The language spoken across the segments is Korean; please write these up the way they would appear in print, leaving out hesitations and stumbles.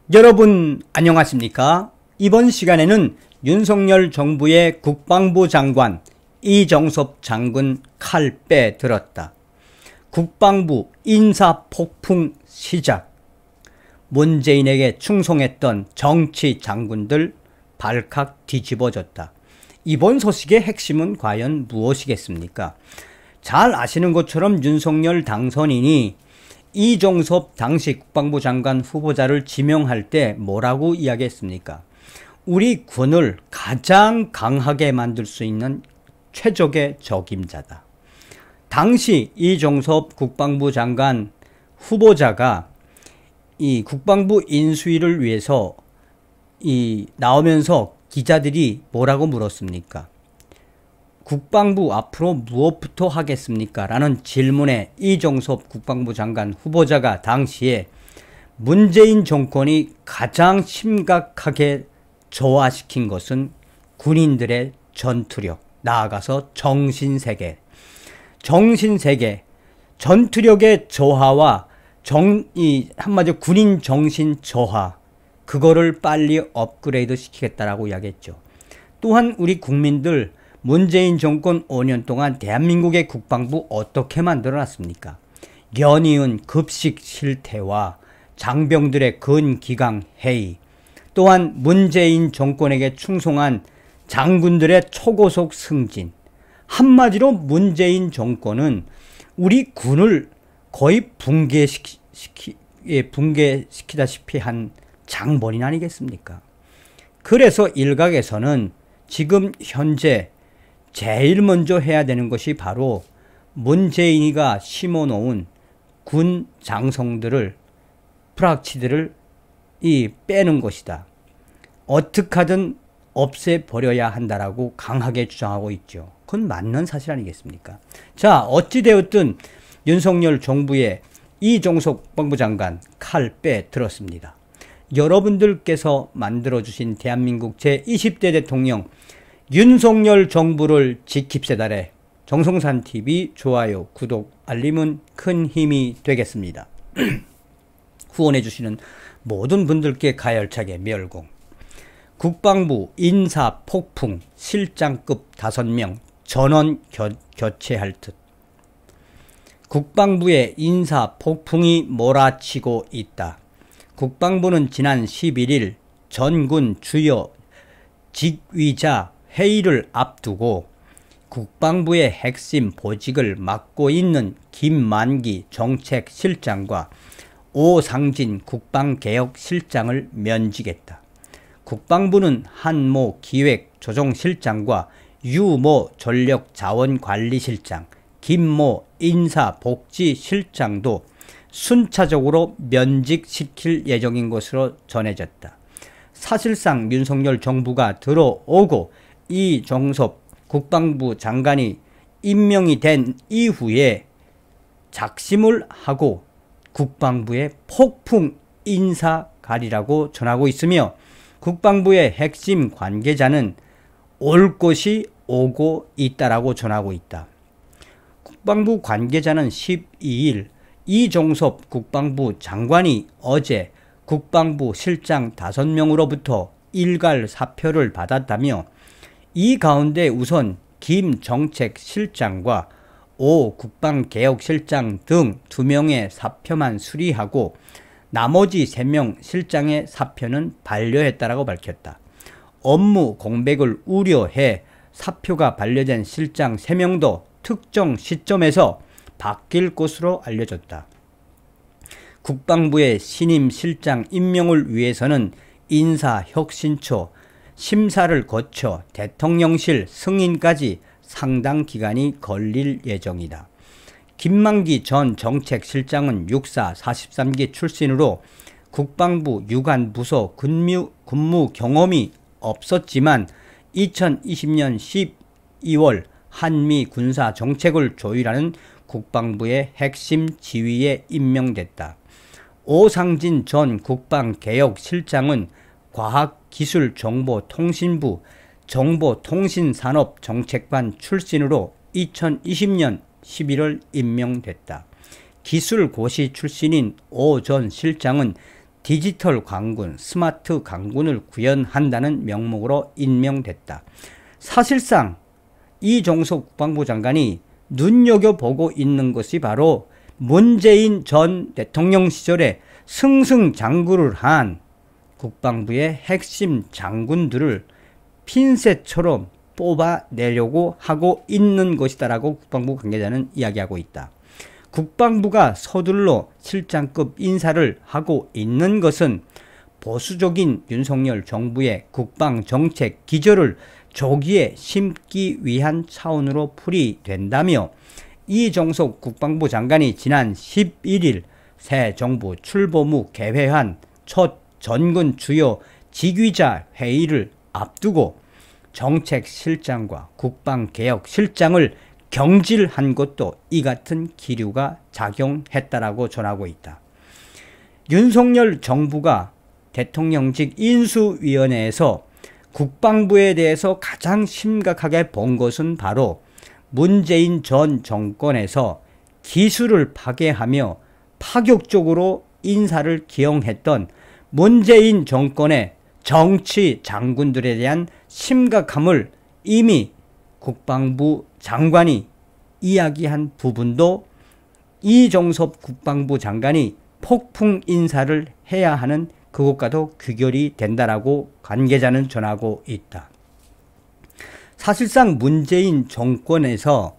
여러분 안녕하십니까? 이번 시간에는 윤석열 정부의 국방부 장관 이정섭 장군 칼 빼들었다. 국방부 인사폭풍 시작. 문재인에게 충성했던 정치 장군들 발칵 뒤집어졌다. 이번 소식의 핵심은 과연 무엇이겠습니까? 잘 아시는 것처럼 윤석열 당선인이 이정섭 당시 국방부 장관 후보자를 지명할 때 뭐라고 이야기했습니까? 우리 군을 가장 강하게 만들 수 있는 최적의 적임자다. 당시 이정섭 국방부 장관 후보자가 이 국방부 인수위를 위해서 나오면서 기자들이 뭐라고 물었습니까? 국방부 앞으로 무엇부터 하겠습니까? 라는 질문에 이정섭 국방부 장관 후보자가 당시에 문재인 정권이 가장 심각하게 저하시킨 것은 군인들의 전투력, 나아가서 정신세계, 전투력의 저하와 한마디로 군인 정신 저하, 그거를 빨리 업그레이드 시키겠다라고 이야기했죠. 또한 우리 국민들 문재인 정권 5년 동안 대한민국의 국방부 어떻게 만들어놨습니까? 연이은 급식 실태와 장병들의 근기강 해이, 또한 문재인 정권에게 충성한 장군들의 초고속 승진, 한마디로 문재인 정권은 우리 군을 거의 붕괴시키다시피 한 장본인 아니겠습니까? 그래서 일각에서는 지금 현재 제일 먼저 해야 되는 것이 바로 문재인이가 심어놓은 군 장성들을, 프락치들을 빼는 것이다. 어떻게 하든 없애버려야 한다라고 강하게 주장하고 있죠. 그건 맞는 사실 아니겠습니까? 자, 어찌되었든 윤석열 정부의 이정섭 국방부 장관 칼 빼들었습니다. 여러분들께서 만들어주신 대한민국 제20대 대통령 윤석열 정부를 지킵세달에 정성산TV 좋아요, 구독, 알림은 큰 힘이 되겠습니다. 후원해주시는 모든 분들께 가열차게 멸공. 국방부 인사폭풍, 실장급 5명 전원 교체할 듯. 국방부의 인사폭풍이 몰아치고 있다. 국방부는 지난 11일 전군 주요 직위자 회의를 앞두고 국방부의 핵심 보직을 맡고 있는 김만기 정책실장과 오상진 국방개혁실장을 면직했다. 국방부는 한모 기획조정실장과 유모 전력자원관리실장, 김모 인사복지실장도 순차적으로 면직시킬 예정인 것으로 전해졌다. 사실상 윤석열 정부가 들어오고 이정섭 국방부 장관이 임명이 된 이후에 작심을 하고 국방부의 폭풍 인사갈이라고 전하고 있으며, 국방부의 핵심 관계자는 올 것이 오고 있다라고 전하고 있다. 국방부 관계자는 12일 이정섭 국방부 장관이 어제 국방부 실장 5명으로부터 일괄 사표를 받았다며, 이 가운데 우선 김 정책실장과 오 국방개혁실장 등 2명의 사표만 수리하고 나머지 3명 실장의 사표는 반려했다라고 밝혔다. 업무 공백을 우려해 사표가 반려된 실장 3명도 특정 시점에서 바뀔 것으로 알려졌다. 국방부의 신임 실장 임명을 위해서는 인사혁신처 심사를 거쳐 대통령실 승인까지 상당 기간이 걸릴 예정이다. 김만기 전 정책실장은 육사 43기 출신으로 국방부 유관부서 근무 경험이 없었지만 2020년 12월 한미 군사 정책을 조율하는 국방부의 핵심 지위에 임명됐다. 오상진 전 국방개혁실장은 과학기술정보통신부 정보통신산업정책관 출신으로 2020년 11월 임명됐다. 기술고시 출신인 오 전 실장은 디지털 강군, 스마트 강군을 구현한다는 명목으로 임명됐다. 사실상 이종석 국방부 장관이 눈여겨보고 있는 것이 바로 문재인 전 대통령 시절에 승승장구를 한 국방부의 핵심 장군들을 핀셋처럼 뽑아내려고 하고 있는 것이다라고 국방부 관계자는 이야기하고 있다. 국방부가 서둘러 실장급 인사를 하고 있는 것은 보수적인 윤석열 정부의 국방정책 기조를 조기에 심기 위한 차원으로 풀이된다며 이종석 국방부 장관이 지난 11일 새 정부 출범 후 개회한 첫 전군 주요 직위자 회의를 앞두고 정책실장과 국방개혁실장을 경질한 것도 이 같은 기류가 작용했다라고 전하고 있다. 윤석열 정부가 대통령직 인수위원회에서 국방부에 대해서 가장 심각하게 본 것은 바로 문재인 전 정권에서 기술을 파괴하며 파격적으로 인사를 기용했던 문재인 정권의 정치 장군들에 대한 심각함을 이미 국방부 장관이 이야기한 부분도 이종섭 국방부 장관이 폭풍 인사를 해야 하는 그것과도 귀결이 된다라고 관계자는 전하고 있다. 사실상 문재인 정권에서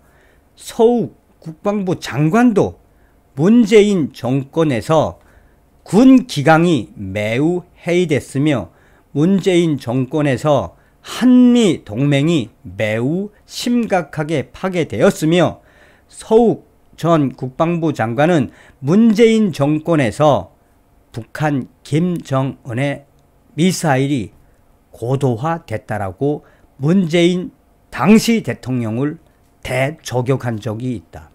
서욱 국방부 장관도 문재인 정권에서 군 기강이 매우 해이됐으며 문재인 정권에서 한미 동맹이 매우 심각하게 파괴되었으며 서욱 전 국방부 장관은 문재인 정권에서 북한 김정은의 미사일이 고도화됐다라고 문재인 당시 대통령을 대저격한 적이 있다.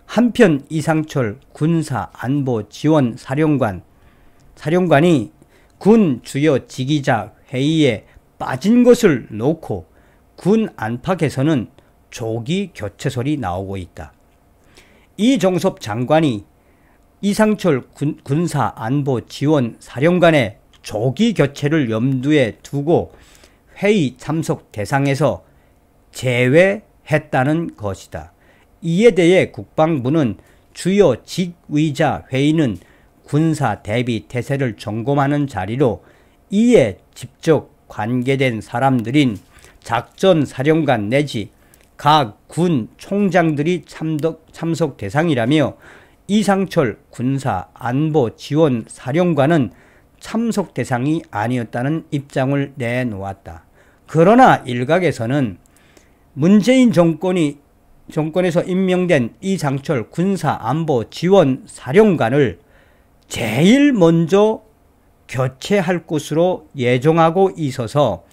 한편 이상철 군사안보지원사령관이 군 주요 지휘자 회의에 빠진 것을 놓고 군 안팎에서는 조기 교체설이 나오고 있다. 이종섭 장관이 이상철 군사안보지원사령관의 조기 교체를 염두에 두고 회의 참석 대상에서 제외했다는 것이다. 이에 대해 국방부는 주요 직위자 회의는 군사 대비 태세를 점검하는 자리로 이에 직접 관계된 사람들인 작전사령관 내지 각 군 총장들이 참석 대상이라며 이상철 군사안보지원사령관은 참석 대상이 아니었다는 입장을 내놓았다. 그러나 일각에서는 문재인 정권에서 임명된 이상철 군사안보지원사령관을 제일 먼저 교체할 것으로 예정하고 있어서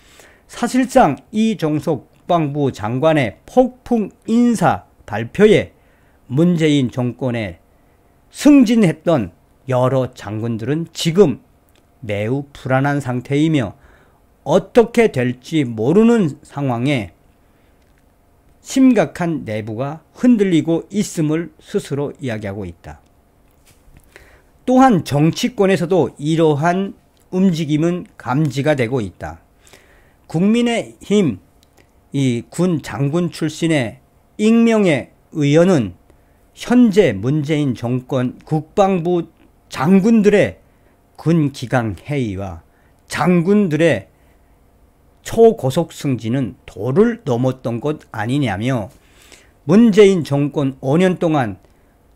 사실상 이종석 국방부 장관의 폭풍 인사 발표에 문재인 정권에 승진했던 여러 장군들은 지금 매우 불안한 상태이며 어떻게 될지 모르는 상황에 심각한 내부가 흔들리고 있음을 스스로 이야기하고 있다. 또한 정치권에서도 이러한 움직임은 감지가 되고 있다. 국민의힘 이 군 장군 출신의 익명의 의원은 현재 문재인 정권 국방부 장군들의 군기강 회의와 장군들의 초고속 승진은 도를 넘었던 것 아니냐며 문재인 정권 5년 동안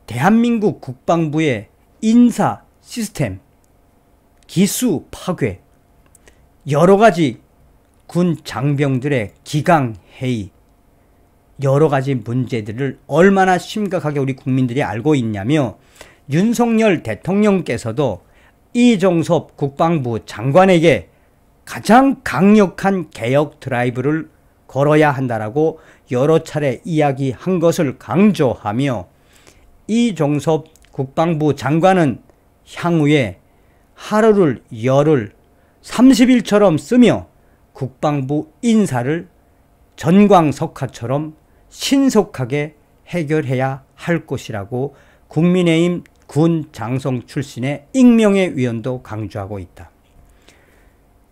대한민국 국방부의 인사 시스템, 기수 파괴, 여러가지 군 장병들의 기강 회의, 여러가지 문제들을 얼마나 심각하게 우리 국민들이 알고 있냐며 윤석열 대통령께서도 이종섭 국방부 장관에게 가장 강력한 개혁 드라이브를 걸어야 한다라고 여러 차례 이야기한 것을 강조하며 이종섭 국방부 장관은 향후에 하루를 열흘 30일처럼 쓰며 국방부 인사를 전광석화처럼 신속하게 해결해야 할 것이라고 국민의힘 군 장성 출신의 익명의 위원도 강조하고 있다.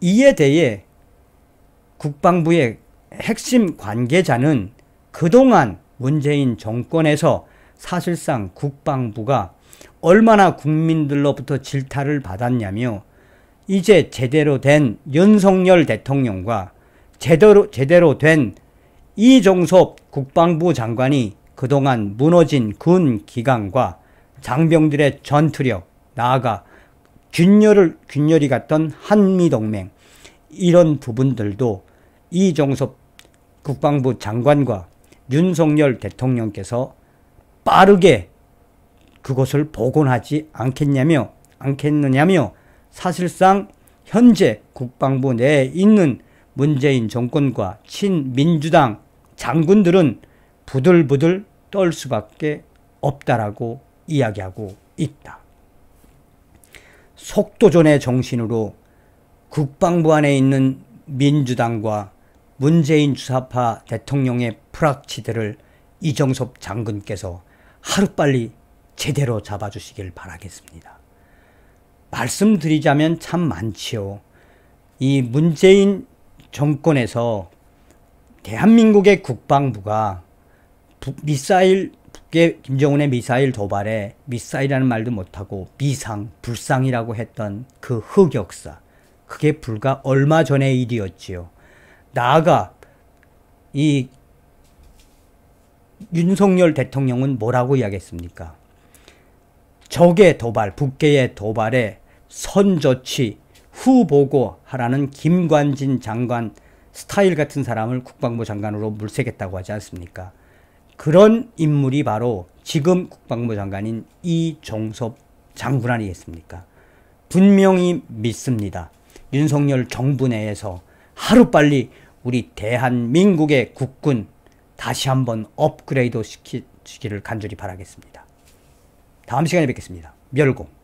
이에 대해 국방부의 핵심 관계자는 그동안 문재인 정권에서 사실상 국방부가 얼마나 국민들로부터 질타를 받았냐며 이제 제대로 된 윤석열 대통령과 제대로 된 이종섭 국방부 장관이 그동안 무너진 군 기강과 장병들의 전투력, 나아가 균열이 갔던 한미동맹, 이런 부분들도 이종섭 국방부 장관과 윤석열 대통령께서 빠르게 그것을 복원하지 않겠느냐며 사실상 현재 국방부 내에 있는 문재인 정권과 친민주당 장군들은 부들부들 떨 수밖에 없다라고 이야기하고 있다. 속도전의 정신으로 국방부 안에 있는 민주당과 문재인 주사파 대통령의 프락치들을 이종섭 장군께서 하루빨리 제대로 잡아주시길 바라겠습니다. 말씀드리자면 참 많지요. 이 문재인 정권에서 대한민국의 국방부가 김정은의 미사일 도발에 미사일이라는 말도 못하고 불상이라고 했던 그 흑역사, 그게 불과 얼마 전의 일이었지요. 나아가 이 윤석열 대통령은 뭐라고 이야기했습니까? 적의 도발, 북괴의 도발에 선조치, 후보고하라는 김관진 장관 스타일 같은 사람을 국방부 장관으로 물색했다고 하지 않습니까? 그런 인물이 바로 지금 국방부 장관인 이종섭 장군 아니겠습니까? 분명히 믿습니다. 윤석열 정부 내에서 하루빨리 우리 대한민국의 국군 다시 한번 업그레이드 시키기를 간절히 바라겠습니다. 다음 시간에 뵙겠습니다. 멸공.